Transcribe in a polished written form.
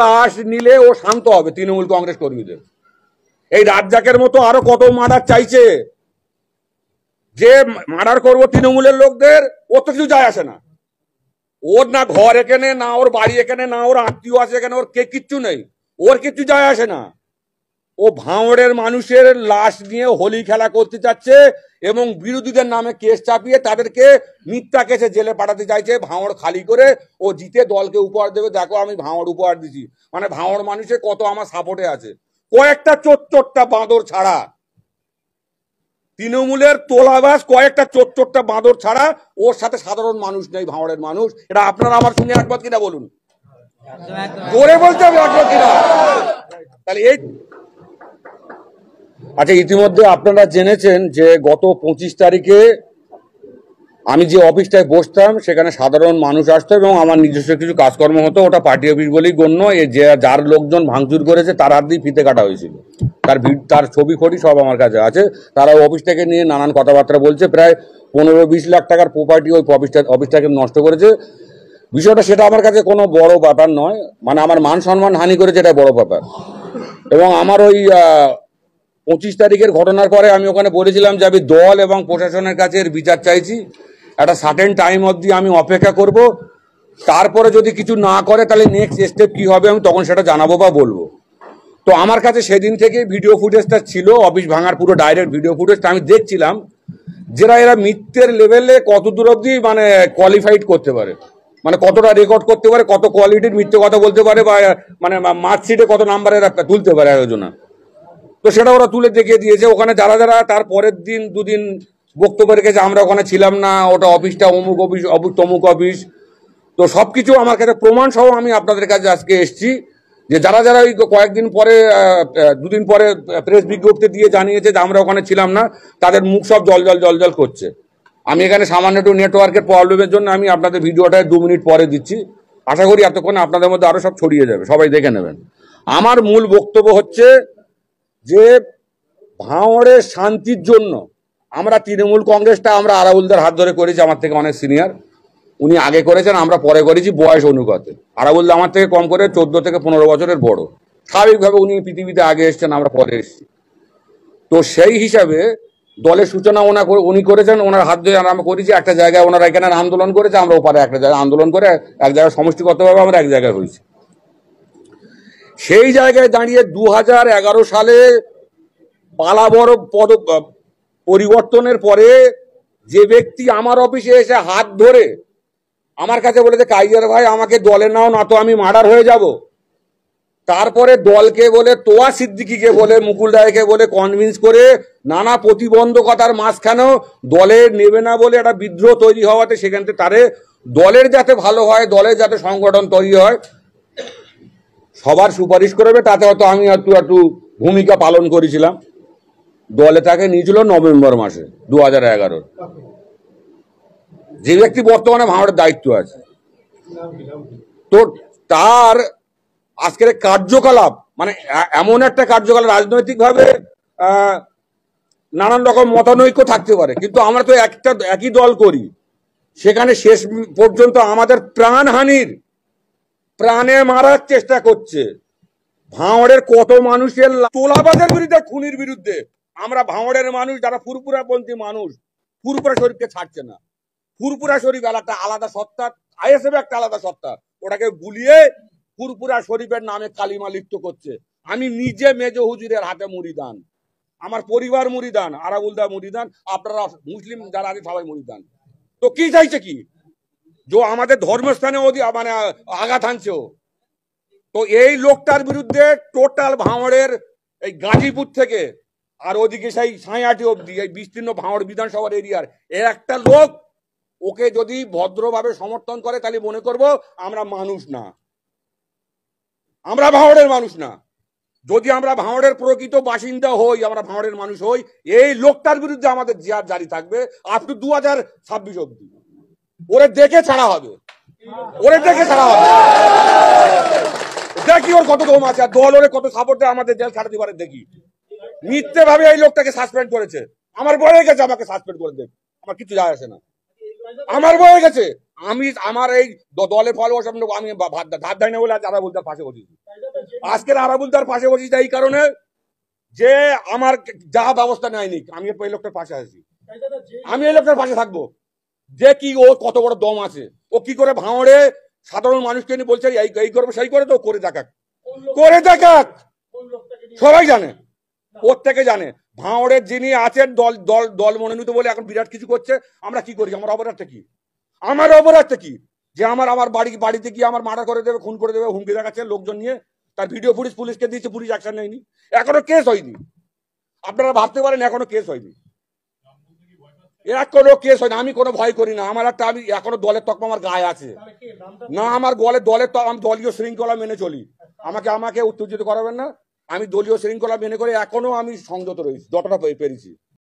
লাশ নিলে ও শান্ত হবে তৃণমূল কংগ্রেস কর্মীদের। এই রাজ্জাকের মতো আরো কত মার্ডার চাইছে, যে মার্ডার করবো তৃণমূলের লোকদের, ওর তো কিছু যায় আসে না। ওর না ঘর এখানে, না ওর বাড়ি এখানে, না ওর আত্মীয় আছে এখানে, ওর কে কিচ্ছু নেই, ওর কিচ্ছু যায় আসে না। ও ভাঙড়ের মানুষের লাশ নিয়ে হোলি খেলা করতে চাচ্ছে এবং বিরোধীদের নামে কেস চাপিয়ে তাদেরকে মিথ্যা কেসে জেলে পাঠাতে চাইছে। ভাঙড় খালি করে ও জিতে দলকে উপহার দেবে, দেখো আমি ভাঙড় উপহার দিছি। মানে ভাঙড় মানুষের কত আমার সাপোর্টে আছে। কয়েকটা চোট্টা বাঁদর ছাড়া, তৃণমূলের তোলাবাস কয়েকটা চোট্টা বাঁদর ছাড়া ওর সাথে সাধারণ মানুষ নেই, ভাঙড়ের মানুষ। এটা আপনারা আমার সঙ্গে একবার কিনা বলুন, জোরে বলতে হবে একবার কিনা। তাহলে এই আচ্ছা, ইতিমধ্যে আপনারা জেনেছেন যে গত 25 তারিখে আমি যে অফিসটায় বসতাম সেখানে সাধারণ মানুষ আসতো এবং আমার নিজস্ব কিছু কাজকর্ম হতো। ওটা পার্টি অফিস বলেই গণ্য। যে যার লোকজন ভাঙচুর করেছে তার হাত দিয়ে ফিতে কাটা হয়েছিল, তার ছবি খড়ি সব আমার কাছে আছে। তারা অফিসটাকে নিয়ে নানান কথাবার্তা বলছে। প্রায় 15-20 লাখ টাকার প্রপার্টি ওই অফিসটাকে নষ্ট করেছে। বিষয়টা সেটা আমার কাছে কোনো বড় ব্যাপার নয়, মানে আমার মান সম্মান হানি করেছে, এটা বড় ব্যাপার। এবং আমার ওই 25 তারিখের ঘটনার পরে আমি ওখানে বলেছিলাম যে আমি দল এবং প্রশাসনের কাছে এর বিচার চাইছি। একটা সার্টেন টাইম অবধি আমি অপেক্ষা করব, তারপরে যদি কিছু না করে তাহলে নেক্সট স্টেপ কি হবে আমি তখন সেটা জানাবো বা বলবো। তো আমার কাছে সেদিন থেকে ভিডিও ফুটেজটা ছিল, অফিস ভাঙার পুরো ডাইরেক্ট ভিডিও ফুটেজটা আমি দেখছিলাম। এরা মিথ্যের লেভেলে কত দূর অবধি মানে কোয়ালিফাইড করতে পারে, মানে কতটা রেকর্ড করতে পারে, কত কোয়ালিটির মিথ্যে কথা বলতে পারে, বা মানে মার্কশিটে কত নাম্বারের তুলতে পারে আয়োজনা। তো সেটা ওরা তুলে দেখিয়ে দিয়েছে। ওখানে যারা যারা তার পরের দিন দুদিন বক্তব্য রেখেছে আমরা ওখানে ছিলাম না, ওটা অফিসটা অমুক অফিস তমুক অফিস, তো সবকিছু আমার কাছে প্রমাণ সহ আমি আপনাদের কাছে আজকে এসেছি। যে যারা যারা ওই কয়েকদিন পরে দুদিন পরে প্রেস বিজ্ঞপ্তি দিয়ে জানিয়েছে যে আমরা ওখানে ছিলাম না, তাদের মুখ সব জল করছে। আমি এখানে সামান্য একটু নেটওয়ার্কের প্রবলেমের জন্য আমি আপনাদের ভিডিওটা 2 মিনিট পরে দিচ্ছি। আশা করি এতক্ষণে আপনাদের মধ্যে আরো সব ছড়িয়ে যাবে, সবাই দেখে নেবেন। আমার মূল বক্তব্য হচ্ছে যে ভাঙড়ের শান্তির জন্য আমরা তৃণমূল কংগ্রেসটা আমরা আরাবুলদার হাত ধরে করেছি, আমার থেকে অনেক সিনিয়র, উনি আগে করেছেন, আমরা পরে করেছি বয়স অনুপাতে। আরাবুলদা আমার থেকে কম করে 14 থেকে 15 বছরের বড়। স্বাভাবিকভাবে উনি পৃথিবীতে আগে এসছেন, আমরা পরে এসেছি। তো সেই হিসাবে দলের সূচনা উনি করেছেন, ওনার হাত ধরে আমরা করেছি। একটা জায়গায় ওনারা এখানে আন্দোলন করেছে, আমরা ওপারে একটা জায়গায় আন্দোলন করে এক জায়গায় সমষ্টিগতভাবে আমরা এক জায়গায় হয়েছি। সেই জায়গায় দাঁড়িয়ে 2011 সালে পালাবড় পদ পরিবর্তনের পরে যে ব্যক্তি আমার অফিসে এসে হাত ধরে আমার কাছে বলেছে কাইজার ভাই আমাকে দলে নাও, না তো আমি মার্ডার হয়ে যাব, তারপরে দলকে বলে তোয়া সিদ্দিকিকে বলে মুকুল রায়কে বলে কনভিন্স করে নানা প্রতিবন্ধকতার মাঝখানেও দলে নেবে না বলে একটা বিদ্রোহ তৈরি হওয়াতে সেখান থেকে তারে দলের যাতে ভালো হয়, দলের যাতে সংগঠন তৈরি হয়, সবার সুপারিশ করবে, তাতে হয়তো আমি একটু ভূমিকা পালন করেছিলাম। দলে তাকে নিয়েছিল নভেম্বর মাসে 2011। যে ব্যক্তি বর্তমানে ভাঙড়ের দায়িত্ব আছে, তো তার আজকের কার্যকলাপ মানে এমন একটা কার্যকলাপ, রাজনৈতিকভাবে নানান রকম মতানৈক্য থাকতে পারে, কিন্তু আমরা তো একই দল করি। সেখানে শেষ পর্যন্ত আমাদের প্রাণহানির, প্রাণে মারার চেষ্টা করছে। ভাঙড়ের কত মানুষের তোলাবাজের বিরুদ্ধে, খুনির বিরুদ্ধে আমরা ভাঙড়ের মানুষ যারা ফুরপুরাপন্থী মানুষ, ফুরপুরা শরীফকে ছাড়ছে না। ফুরপুরা শরীফ একটা আলাদা সত্তা, আইএসএফ একটা আলাদা সত্তা, ওটাকে গুলিয়ে ফুরপুরা শরীফের নামে কালিমা লিপ্ত করছে। আমি নিজে মেজ হুজুরের হাতে মুরিদান, আমার পরিবার মুরিদান, আরাবুলদা মুরিদান, আপনারা মুসলিম যারা আছে সবাই মুরিদান। তো কি চাইছে কি, যে আমাদের ধর্মস্থানে মানে আঘাত হানছে। তো এই লোকটার বিরুদ্ধে টোটাল ভাঙড়ের এই গাজীপুর থেকে আর ওদিকে সেই সাঁইহাটি অব্দি এই বিস্তীর্ণ ভাঙড় বিধানসভার এরিয়ার একটা লোক ওকে যদি ভদ্রভাবে সমর্থন করে তাহলে মনে করব আমরা মানুষ না, আমরা ভাঙড়ের মানুষ না। যদি আমরা ভাঙড়ের প্রকৃত বাসিন্দা হই, আমরা ভাঙড়ের মানুষ হই, এই লোকটার বিরুদ্ধে আমাদের জিহাদ জারি থাকবে আপ টু 2026 অব্দি। ওরে দেখে ছাড়া হবে, ওরে দেখে ছাড়া হবে। দেখি ওর কত দম আছে, আর দল ওরে কত সাপোর্ট দেয় আমাদের জেল খাটাতে পারে দেখি। মিথ্যে ভাবে এই লোকটাকে সাসপেন্ড করেছে, আমার বয়ে গেছে, আমাকে সাসপেন্ড করে দেবে, আমার কিছু যায় আসে না, আমার বয়ে গেছে। আমি আমার এই দলে ফল আমি ধার দেয় না বলে যারা বলতে পাশে বসেছি। আজকের আরাবুল তার পাশে বসেছি এই কারণে যে আমার যা ব্যবস্থা নেয়নি, আমি এই লোকটার পাশে আছি, আমি এই লোকটার পাশে থাকবো। যে কি ও কত বড় দম আছে, ও কি করে ভাঙড়ে সাধারণ মানুষকে নিয়ে বলছে এই করবে সেই করে, তো করে দেখাক, করে দেখাক, সবাই জানে, প্রত্যেকে জানে। ভাঙড়ের যিনি আছেন দল দল দল মনোনীত বলে এখন বিরাট কিছু করছে, আমরা কি করি? আমার অপরাধটা কি? আমার অপরাধটা কি যে আমার আমার বাড়িতে গিয়ে আমার মার্ডার করে দেবে, খুন করে দেবে, হুমকি দেখাচ্ছে লোকজন নিয়ে, তার ভিডিও ফুটেজ পুলিশকে দিয়েছে, পুলিশ অ্যাকশন নেয়নি, এখনো কেস হয়নি। আপনারা ভাবতে পারেন এখনো কেস হয়নি, এখনো কেস হয়নি। আমি কোনো ভয় করি না, আমার একটা আমি এখনো দলের তকমা আমার গায়ে আছে না, আমার দলের আমি দলীয় শৃঙ্খলা মেনে চলি, আমাকে আমাকে উত্তেজিত করাবেন না। আমি দলীয় শৃঙ্খলা মেনে করে এখনো আমি সংযত রয়েছি যতটা পেরেছি।